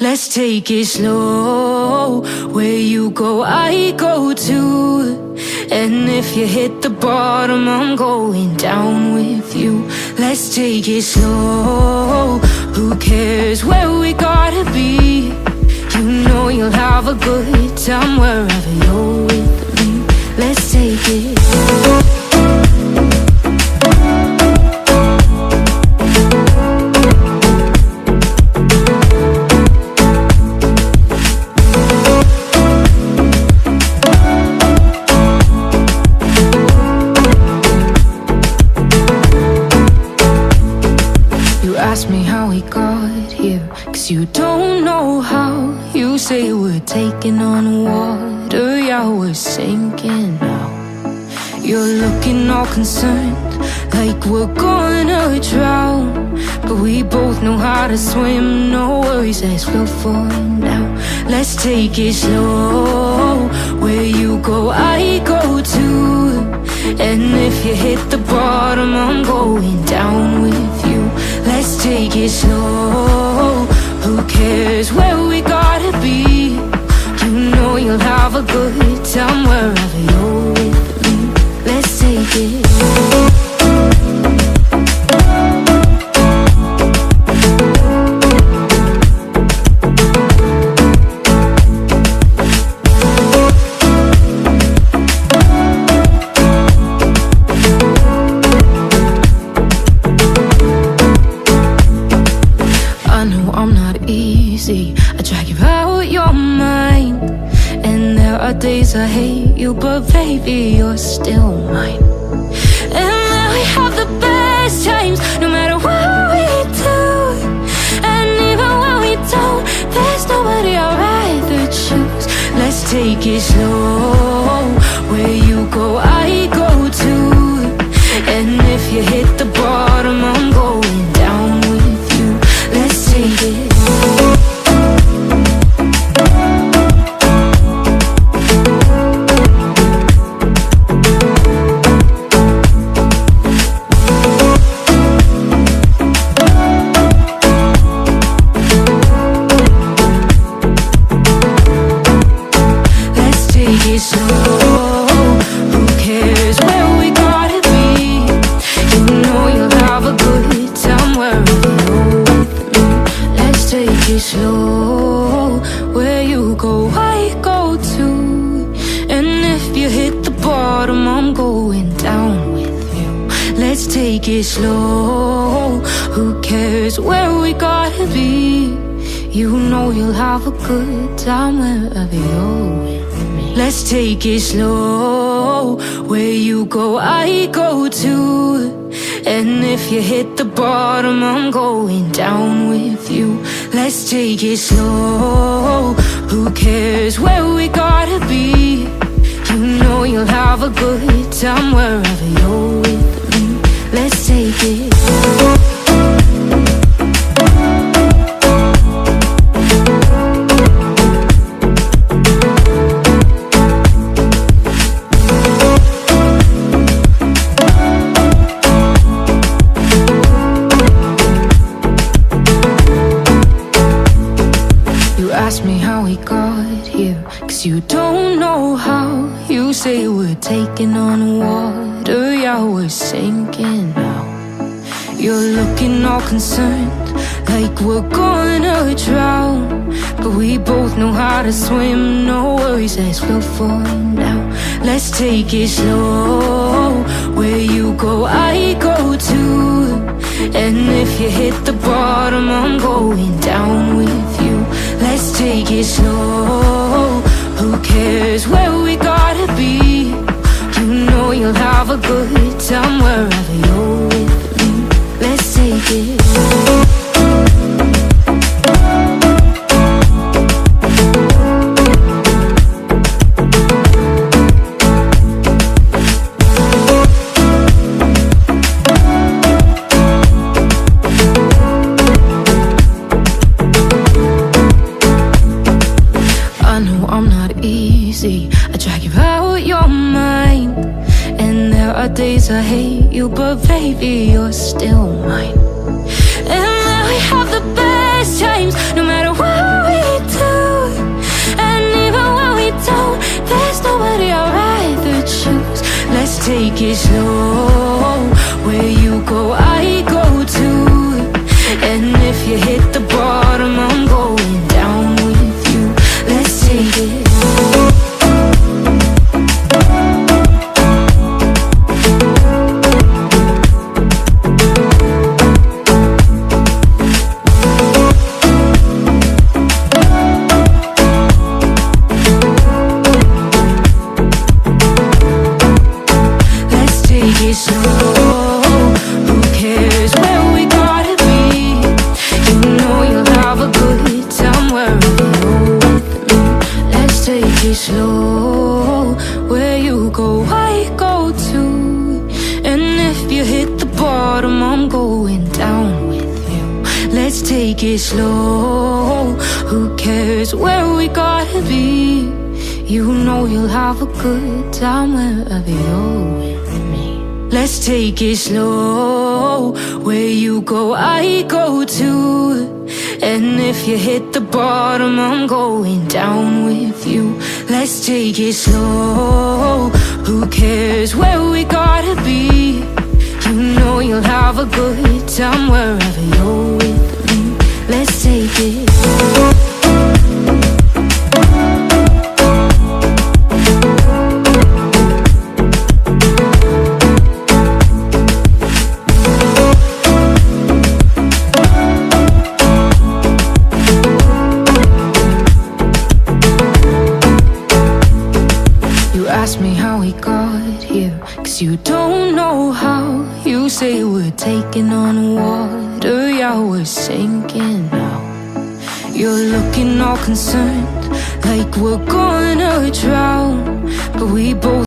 Let's take it slow. Where you go, I go too. And if you hit the bottom, I'm going down with you. Let's take it slow. Who cares where we gotta be? You know you'll have a good time wherever you're with me. Let's take it. Ask me how we got here, 'cause you don't know how. You say we're taking on water, yeah, we're sinking now. You're looking all concerned, like we're gonna drown. But we both know how to swim, no worries, let's float for now. Let's take it slow. Where you go, I go too. And if you hit the bottom, I'm going down with you. Let's take it slow. Who cares where we gotta be? You know you'll have a good time wherever you're with me. Let's take it. I drag you out your mind, and there are days I hate you, but baby, you're still mine. And then we have the best times, no matter what we do. And even when we don't, there's nobody I'd rather choose. Let's take it slow. Where you go, I go too. And if you hit the bottom, I'm going down with you. Let's take it. Slow, where you go, I go too. And if you hit the bottom, I'm going down with you. Let's take it slow. Who cares where we gotta be? You know you'll have a good time wherever you're with me. Let's take it slow. Where you go, I go too. And if you hit the bottom, I'm going down with you. Let's take it slow. Who cares where we gotta be? You know you'll have a good time wherever you're with me. Let's take it. Ask me how we got here, 'cause you don't know how. You say we're taking on water, yeah, we're sinking now. You're looking all concerned, like we're gonna drown. But we both know how to swim, no worries, let's float for now. Let's take it slow. Where you go, I go too. And if you hit the bottom, I'm going down with you. Let's take it slow. Who cares where we gotta be? You know you'll have a good time wherever you're with me. Let's take it. I drag you out your mind, and there are days I hate you, but baby, you're still mine. And then we have the best times, no matter what we slow. Where you go, I go too. And if you hit the bottom, I'm going down with you. Let's take it slow. Who cares where we gotta be? You know you'll have a good time wherever you're with me. Let's take it slow. Where you go, I go too. And if you hit the bottom, I'm going down with you. Let's take it slow. Who cares where we gotta be? You know you'll have a good time wherever you're with me. Let's take it slow. Ask me how we got here, 'cause you don't know how. You say we're taking on water, yeah, we're sinking now. You're looking all concerned, like we're gonna drown, but we both